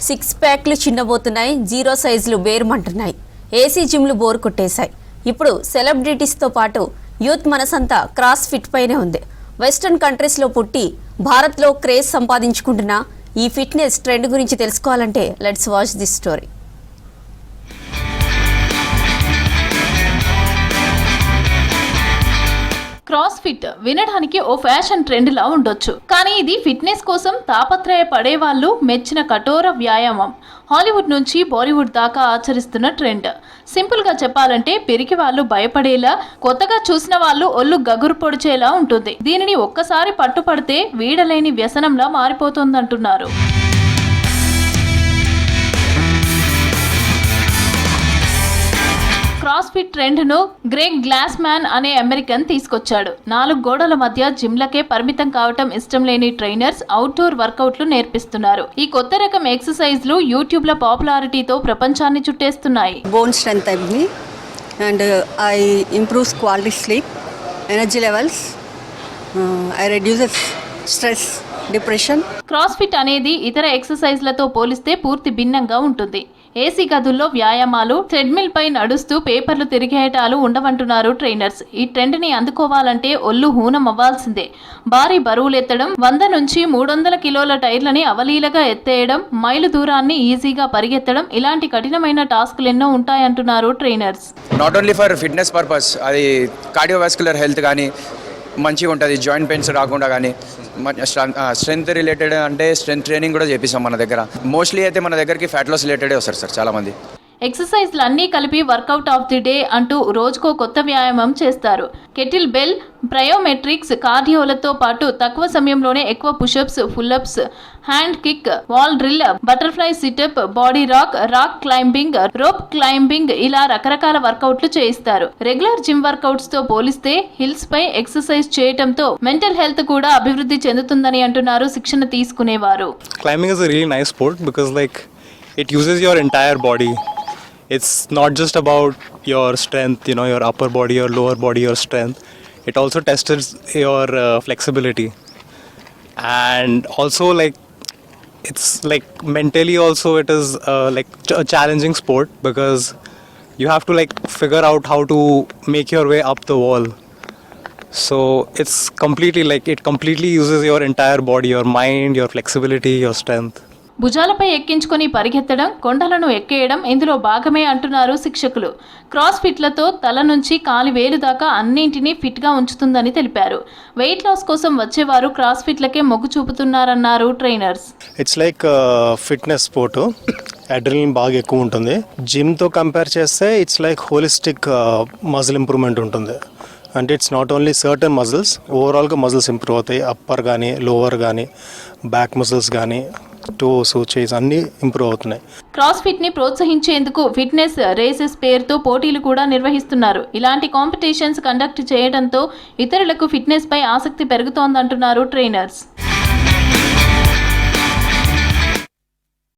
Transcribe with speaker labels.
Speaker 1: Six ప్యాక్లు చిన్నబోతున్నాయి, zero సైజులు బేరుమంటున్నాయి. AC జిమ్లు bore కొట్టేశాయి. ఇప్పుడు సెలబ్రిటీస్తో పాటు యూత్ మనసంతా క్రాస్ ఫిట్ పైనే ఉంది. వెస్టర్న్ కంట్రీస్లో పుట్టి భారత్లో క్రేజ్ సంపాదించుకుంటున్న ఈ ఫిట్నెస్ ట్రెండ్ గురించి తెలుసుకోవాలంటే let's watch this story.
Speaker 2: Cross fit వినడానికి ఓ ఫ్యాషన్ ట్రెండ్ లా ఉండొచ్చు, కానీ ఇది ఫిట్నెస్ కోసం తాపత్రయపడే వాళ్ళు మెచ్చిన కఠోర వ్యాయామం. హాలీవుడ్ నుంచి బాలీవుడ్ దాకా ఆచరిస్తున్న ట్రెండ్. సింపుల్ గా చెప్పాలంటే పిరికి వాళ్ళు భయపడేలా, కొత్తగా చూసిన వాళ్ళు ఒళ్ళు గగురు పొడిచేలా ఉంటుంది. దీనిని ఒక్కసారి పట్టుపడితే వీడలేని వ్యసనంలా మారిపోతుందంటున్నారు. క్రాస్ ఫిట్ ట్రెండ్ ను గ్రెగ్ గ్లాస్మ్యాన్ అనే అమెరికన్ తీసుకొచ్చాడు. 4 గోడల మధ్య జిమ్లకే పరిమితం కావటం ఇష్టం లేని ట్రైనర్స్ అవుట్డోర్ వర్కౌట్లు నేర్పిస్తున్నారు. ఈ కొత్త రకం ఎక్సర్సైజ్లు యూట్యూబ్ లో పాపులారిటీతో ప్రపంచాన్ని చుట్టేస్తున్నాయి.
Speaker 3: బోన్ స్ట్రెంగ్త్ అయింది and I improves quality sleep, energy levels, I reduces stress, depression.
Speaker 2: Cross fit అనేది ఇతర ఎక్సర్సైజ్లతో పోలిస్తే పూర్తి భిన్నంగా ఉంటుంది. ఏసీ గదుల్లో వ్యాయామాలు, ట్రెడ్మిల్ పై నడుస్తూ పేపర్లు తిరిగేయటాలు ఉండవంటున్నారు ట్రైనర్స్. ఈ ట్రెండ్ ని అందుకోవాలంటే ఒళ్ళు హూనం అవ్వాల్సిందే. భారీ బరువులెత్తడం, 100 నుంచి 300 కిలోల టైర్లని అవలీలగా ఎత్తేయడం, మైలు దూరాన్ని ఈజీగా పరిగెత్తడం, ఇలాంటి కఠినమైన టాస్క్లు ఎన్నో ఉంటాయంటున్నారు trainers.
Speaker 4: Not only for fitness purpose, అది కార్డియోవాస్కులర్ హెల్త్ కానీ మంచిగా ఉంటుంది, జాయింట్ పెయిన్స్ రాకుండా కానీ. స్ట్రెంత్ రిలేటెడ్ అంటే స్ట్రెంత్ ట్రైనింగ్ కూడా చేపిస్తాం మన దగ్గర. మోస్ట్లీ అయితే మన దగ్గరికి ఫ్యాట్ లాస్ రిలేటెడే వస్తారు సార్ చాలామంది.
Speaker 2: ఎక్సర్సైజ్లు అన్నీ కలిపి వర్కౌట్ ఆఫ్ ది డే అంటూ రోజుకో కొత్త వ్యాయామం చేస్తారు. కెటిల్ బెల్, ప్రయోమెట్రిక్స్, కార్డియోలతో పాటు తక్కువ సమయంలోనే ఎక్కువ pushups, pullups, hand kick, wall drill, butterfly situp, body rock, rock climbing, rope climbing, ఇలా రకరకాల వర్కౌట్లు చేయిస్తారు. రెగ్యులర్ జిమ్ వర్కౌట్స్ తో పోలిస్తే హిల్స్ పై ఎక్సర్సైజ్ చేయడంతో మెంటల్ హెల్త్ కూడా అభివృద్ధి చెందుతుందని అంటున్నారు శిక్షణ తీసుకునేవారు.
Speaker 5: Climbing is a really nice sport because it uses your entire body. It's not just about your strength, your upper body or lower body, your strength. It also tests your flexibility, and also it's mentally also it is a challenging sport because you have to figure out how to make your way up the wall. So it's completely it completely uses your entire body, your mind, your flexibility, your strength.
Speaker 2: భుజాలపై ఎక్కించుకొని పరిగెత్తడం, కొండలను ఎక్కేయడం ఇందులో భాగమే అంటున్నారు శిక్షకులు. Cross ఫిట్లతో తల నుంచి కాలి వేలు దాకా అన్నింటినీ ఫిట్గా ఉంచుతుందని తెలిపారు. వెయిట్ లాస్ కోసం వచ్చేవారు క్రాస్ ఫిట్లకే మొగ్గు చూపుతున్నారన్నారు trainers.
Speaker 6: It's like fitness sport, adrenaline బాగా ఎక్కువ ఉంటుంది. జిమ్తో కంపేర్ చేస్తే it's like holistic muscle improvement ఉంటుంది. అంటే it's not only certain muscles, ఓవరాల్గా మజిల్స్ ఇంప్రూవ్ అవుతాయి. అప్పర్ కానీ, లోవర్ కానీ, బ్యాక్ మజిల్స్ కానీ, టోస్, చేస్ అన్నీ ఇంప్రూవ్ అవుతున్నాయి.
Speaker 2: క్రాస్ ఫిట్ ని ప్రోత్సహించేందుకు ఫిట్నెస్ రేసెస్ పేరుతో పోటీలు కూడా నిర్వహిస్తున్నారు. ఇలాంటి కాంపిటీషన్స్ కండక్ట్ చేయడంతో ఇతరులకు ఫిట్నెస్ పై ఆసక్తి పెరుగుతోందంటున్నారు ట్రైనర్స్.